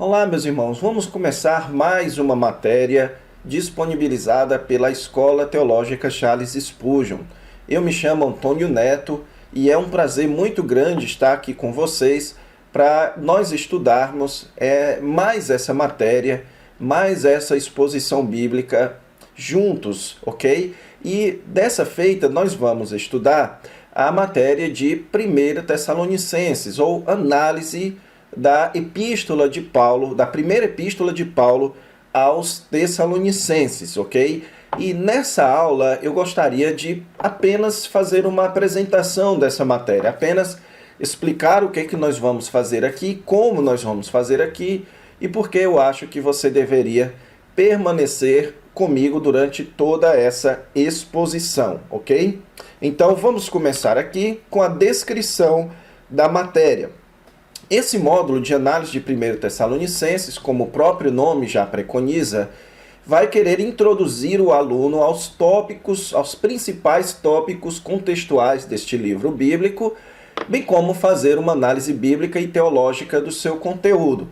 Olá, meus irmãos. Vamos começar mais uma matéria disponibilizada pela Escola Teológica Charles Spurgeon. Eu me chamo Antônio Neto e é um prazer muito grande estar aqui com vocês para nós estudarmos mais essa matéria, mais essa exposição bíblica juntos, ok? E dessa feita nós vamos estudar a matéria de 1 Tessalonicenses, ou análise da epístola de Paulo, da primeira epístola de Paulo aos Tessalonicenses, ok? E nessa aula eu gostaria de apenas fazer uma apresentação dessa matéria, apenas explicar o que nós vamos fazer aqui, como nós vamos fazer aqui e por que eu acho que você deveria permanecer comigo durante toda essa exposição, ok? Então vamos começar aqui com a descrição da matéria. Esse módulo de análise de 1 Tessalonicenses, como o próprio nome já preconiza, vai querer introduzir o aluno aos tópicos, aos principais tópicos contextuais deste livro bíblico, bem como fazer uma análise bíblica e teológica do seu conteúdo.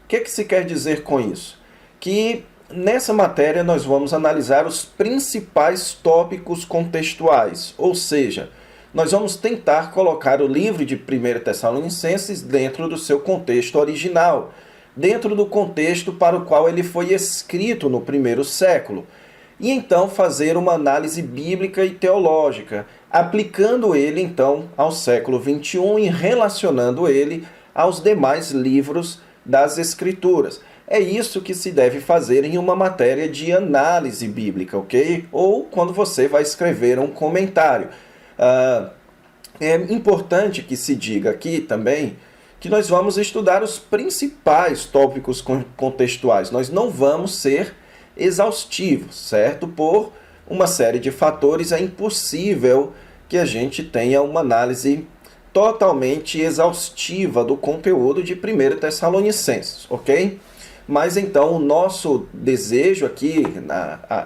O que se quer dizer com isso? Que nessa matéria nós vamos analisar os principais tópicos contextuais, ou seja, nós vamos tentar colocar o livro de 1 Tessalonicenses dentro do seu contexto original, dentro do contexto para o qual ele foi escrito no primeiro século, e então fazer uma análise bíblica e teológica, aplicando ele então ao século XXI e relacionando ele aos demais livros das Escrituras. É isso que se deve fazer em uma matéria de análise bíblica, ok? Ou quando você vai escrever um comentário. É importante que se diga aqui também que nós vamos estudar os principais tópicos contextuais. Nós não vamos ser exaustivos, certo? Por uma série de fatores é impossível que a gente tenha uma análise totalmente exaustiva do conteúdo de 1 Tessalonicenses, ok? Mas então o nosso desejo aqui,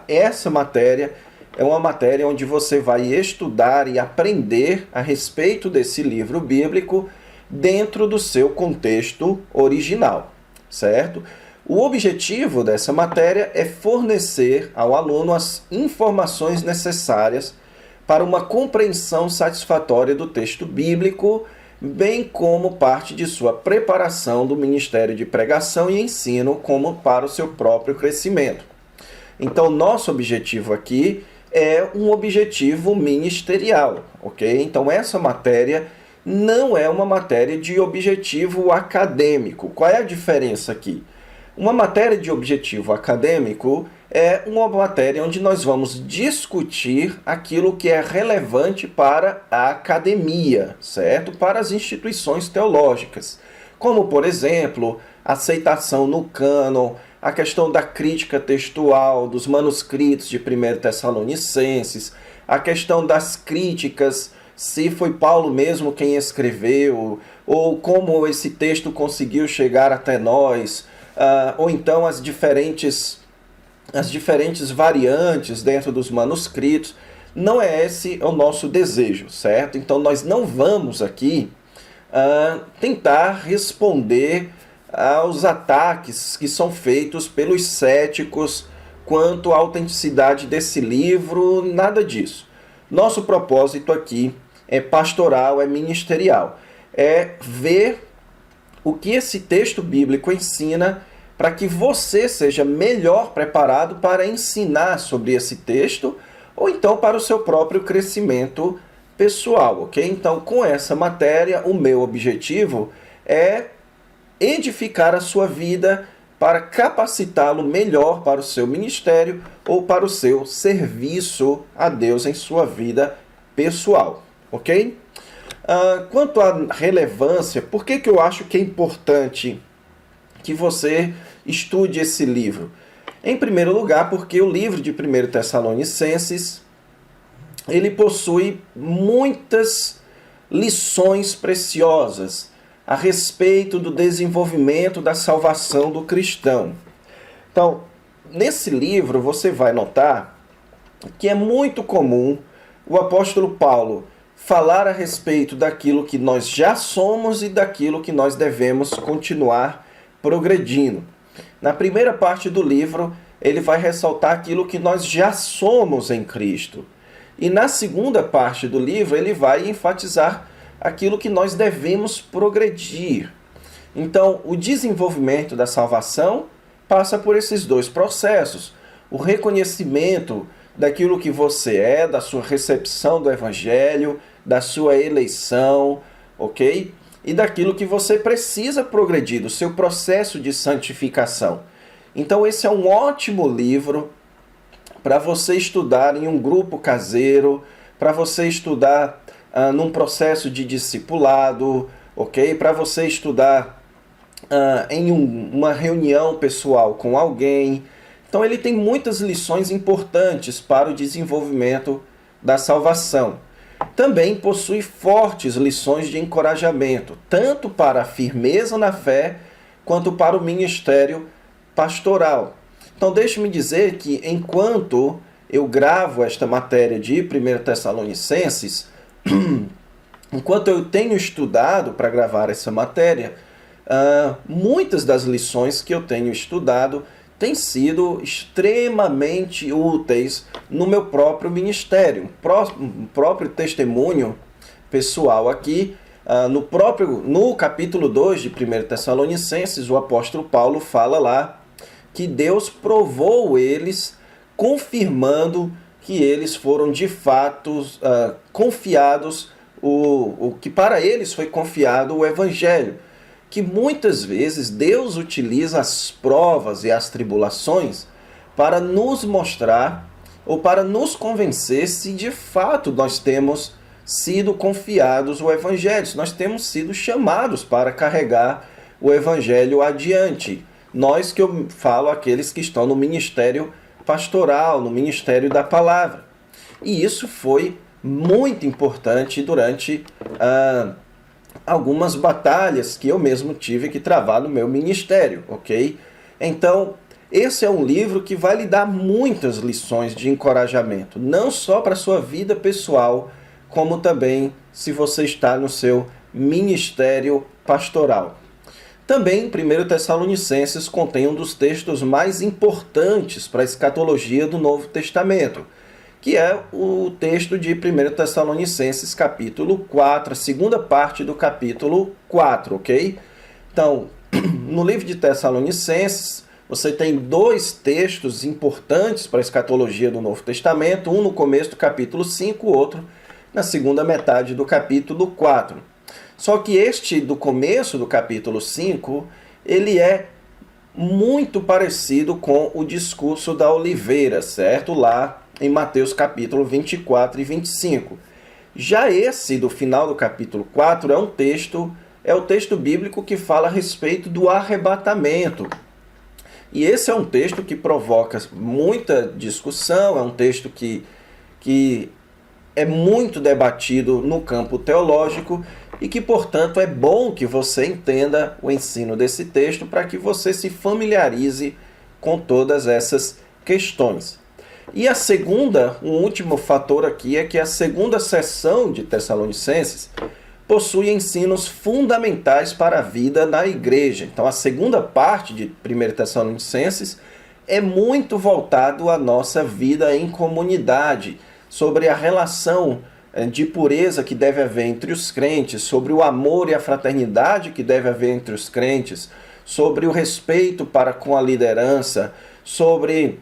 essa matéria, é uma matéria onde você vai estudar e aprender a respeito desse livro bíblico dentro do seu contexto original, certo? O objetivo dessa matéria é fornecer ao aluno as informações necessárias para uma compreensão satisfatória do texto bíblico, bem como parte de sua preparação do ministério de pregação e ensino, como para o seu próprio crescimento. Então, nosso objetivo aqui é um objetivo ministerial, ok? Então, essa matéria não é uma matéria de objetivo acadêmico. Qual é a diferença aqui? Uma matéria de objetivo acadêmico é uma matéria onde nós vamos discutir aquilo que é relevante para a academia, certo? Para as instituições teológicas, como, por exemplo, aceitação no cânon, a questão da crítica textual dos manuscritos de 1 Tessalonicenses, a questão das críticas, se foi Paulo mesmo quem escreveu, ou como esse texto conseguiu chegar até nós, ou então as diferentes variantes dentro dos manuscritos. Não é esse o nosso desejo, certo? Então nós não vamos aqui tentar responder aos ataques que são feitos pelos céticos quanto à autenticidade desse livro, nada disso. Nosso propósito aqui é pastoral, é ministerial, é ver o que esse texto bíblico ensina para que você seja melhor preparado para ensinar sobre esse texto ou então para o seu próprio crescimento pessoal, ok? Então, com essa matéria, o meu objetivo é edificar a sua vida para capacitá-lo melhor para o seu ministério ou para o seu serviço a Deus em sua vida pessoal, ok? Quanto à relevância, por que eu acho que é importante que você estude esse livro? Em primeiro lugar, porque o livro de 1 Tessalonicenses, ele possui muitas lições preciosas a respeito do desenvolvimento da salvação do cristão. Então, nesse livro você vai notar que é muito comum o apóstolo Paulo falar a respeito daquilo que nós já somos e daquilo que nós devemos continuar progredindo. Na primeira parte do livro, ele vai ressaltar aquilo que nós já somos em Cristo. E na segunda parte do livro, ele vai enfatizar aquilo que nós devemos progredir. Então, o desenvolvimento da salvação passa por esses dois processos. O reconhecimento daquilo que você é, da sua recepção do Evangelho, da sua eleição, ok? E daquilo que você precisa progredir, do seu processo de santificação. Então, esse é um ótimo livro para você estudar em um grupo caseiro, para você estudar num processo de discipulado, ok? Para você estudar em uma reunião pessoal com alguém. Então ele tem muitas lições importantes para o desenvolvimento da salvação. Também possui fortes lições de encorajamento, tanto para a firmeza na fé, quanto para o ministério pastoral. Então deixe-me dizer que enquanto eu gravo esta matéria de 1 Tessalonicenses, enquanto eu tenho estudado para gravar essa matéria, muitas das lições que eu tenho estudado têm sido extremamente úteis no meu próprio ministério. Um próprio testemunho pessoal aqui, no capítulo 2 de 1 Tessalonicenses, o apóstolo Paulo fala lá que Deus provou eles, confirmando que eles foram de fato confiados, o que para eles foi confiado o Evangelho. Que muitas vezes Deus utiliza as provas e as tribulações para nos mostrar ou para nos convencer se de fato nós temos sido confiados o Evangelho, se nós temos sido chamados para carregar o Evangelho adiante. Nós que eu falo, aqueles que estão no ministério pastoral, no ministério da palavra. E isso foi muito importante durante algumas batalhas que eu mesmo tive que travar no meu ministério, ok? Então, esse é um livro que vai lhe dar muitas lições de encorajamento, não só para a sua vida pessoal, como também se você está no seu ministério pastoral. Também, 1 Tessalonicenses contém um dos textos mais importantes para a escatologia do Novo Testamento, que é o texto de 1 Tessalonicenses, capítulo 4, a segunda parte do capítulo 4, ok? Então, no livro de Tessalonicenses, você tem dois textos importantes para a escatologia do Novo Testamento, um no começo do capítulo 5, o outro na segunda metade do capítulo 4. Só que este do começo do capítulo 5, ele é muito parecido com o discurso da oliveira, certo? Lá em Mateus capítulo 24 e 25. Já esse do final do capítulo 4 é o texto bíblico que fala a respeito do arrebatamento. E esse é um texto que provoca muita discussão, é um texto que é muito debatido no campo teológico e que, portanto, é bom que você entenda o ensino desse texto para que você se familiarize com todas essas questões. E um último fator aqui é que a segunda seção de Tessalonicenses possui ensinos fundamentais para a vida na igreja. Então, a segunda parte de 1 Tessalonicenses é muito voltado à nossa vida em comunidade, sobre a relação de pureza que deve haver entre os crentes, sobre o amor e a fraternidade que deve haver entre os crentes, sobre o respeito para com a liderança, sobre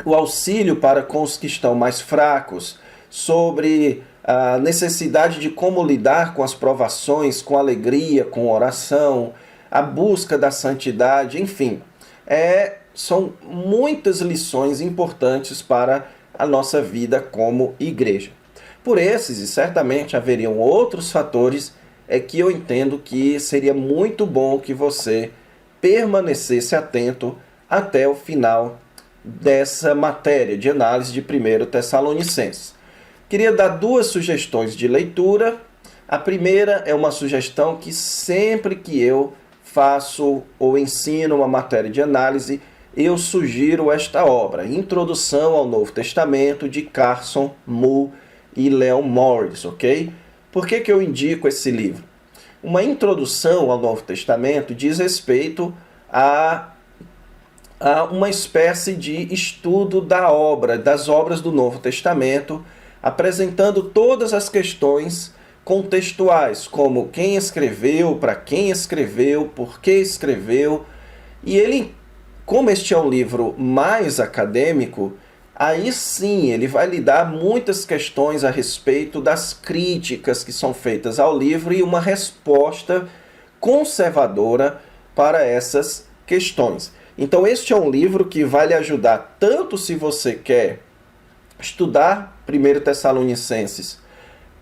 o auxílio para com os que estão mais fracos, sobre a necessidade de como lidar com as provações, com alegria, com oração, a busca da santidade, enfim. São muitas lições importantes para a nossa vida como igreja. Por esses, e certamente haveriam outros fatores, é que eu entendo que seria muito bom que você permanecesse atento até o final dessa matéria de análise de 1 Tessalonicenses. Queria dar duas sugestões de leitura. A primeira é uma sugestão que sempre que eu faço ou ensino uma matéria de análise, eu sugiro esta obra, Introdução ao Novo Testamento, de Carson Mu e Leon Morris, ok? Por que eu indico esse livro? Uma introdução ao Novo Testamento diz respeito a uma espécie de estudo das obras do Novo Testamento, apresentando todas as questões contextuais, como quem escreveu, para quem escreveu, por que escreveu. E ele, como este é um livro mais acadêmico, aí sim ele vai lhe dar muitas questões a respeito das críticas que são feitas ao livro e uma resposta conservadora para essas questões. Então este é um livro que vai lhe ajudar tanto se você quer estudar 1 Tessalonicenses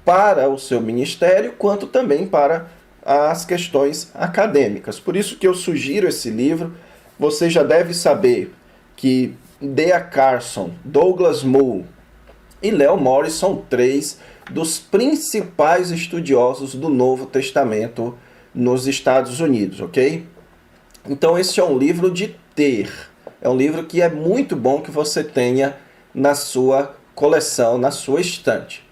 para o seu ministério, quanto também para as questões acadêmicas. Por isso que eu sugiro esse livro. Você já deve saber que D.A. Carson, Douglas Moo e Leo Morris são 3 dos principais estudiosos do Novo Testamento nos Estados Unidos, ok? Então esse é um livro de ter. É um livro que é muito bom que você tenha na sua coleção, na sua estante.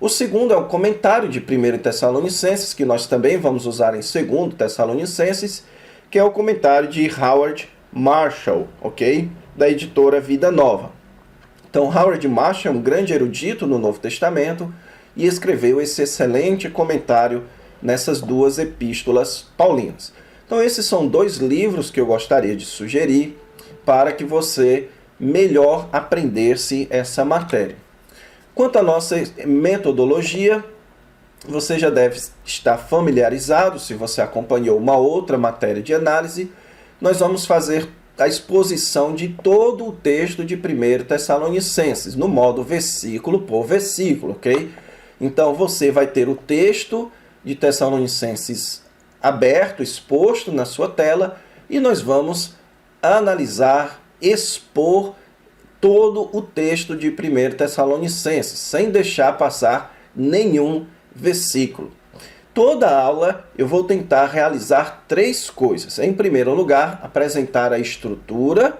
O segundo é o comentário de 1 Tessalonicenses, que nós também vamos usar em 2 Tessalonicenses, que é o comentário de Howard Marshall, ok? Da editora Vida Nova. Então, Howard Marshall é um grande erudito no Novo Testamento e escreveu esse excelente comentário nessas 2 epístolas paulinas. Então, esses são 2 livros que eu gostaria de sugerir para que você melhor aprendesse essa matéria. Quanto à nossa metodologia, você já deve estar familiarizado, se você acompanhou uma outra matéria de análise. Nós vamos fazer a exposição de todo o texto de 1 Tessalonicenses, no modo versículo por versículo, ok? Então você vai ter o texto de Tessalonicenses aberto, exposto na sua tela, e nós vamos analisar, expor todo o texto de 1 Tessalonicenses, sem deixar passar nenhum versículo. Toda aula eu vou tentar realizar 3 coisas. Em primeiro lugar, apresentar a estrutura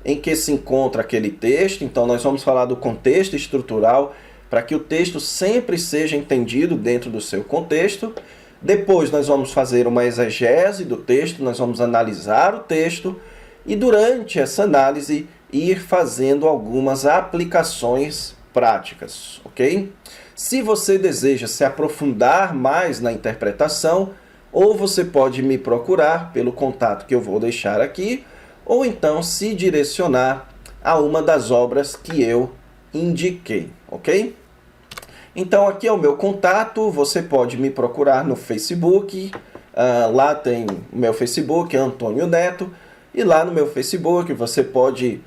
em que se encontra aquele texto. Então nós vamos falar do contexto estrutural, para que o texto sempre seja entendido dentro do seu contexto. Depois nós vamos fazer uma exegese do texto, nós vamos analisar o texto e durante essa análise ir fazendo algumas aplicações práticas, ok? Se você deseja se aprofundar mais na interpretação, ou você pode me procurar pelo contato que eu vou deixar aqui, ou então se direcionar a uma das obras que eu indiquei, ok? Então aqui é o meu contato, você pode me procurar no Facebook, lá tem o meu Facebook, Antônio Neto, e lá no meu Facebook você pode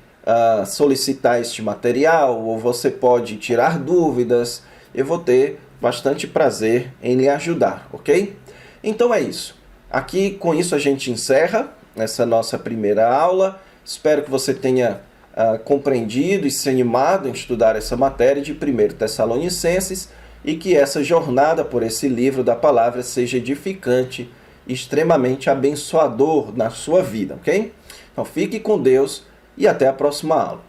solicitar este material, ou você pode tirar dúvidas. Eu vou ter bastante prazer em lhe ajudar, ok? Então é isso. Aqui, com isso, a gente encerra essa nossa primeira aula. Espero que você tenha compreendido e se animado em estudar essa matéria de 1 Tessalonicenses e que essa jornada por esse livro da palavra seja edificante e extremamente abençoador na sua vida, ok? Então fique com Deus e até a próxima aula.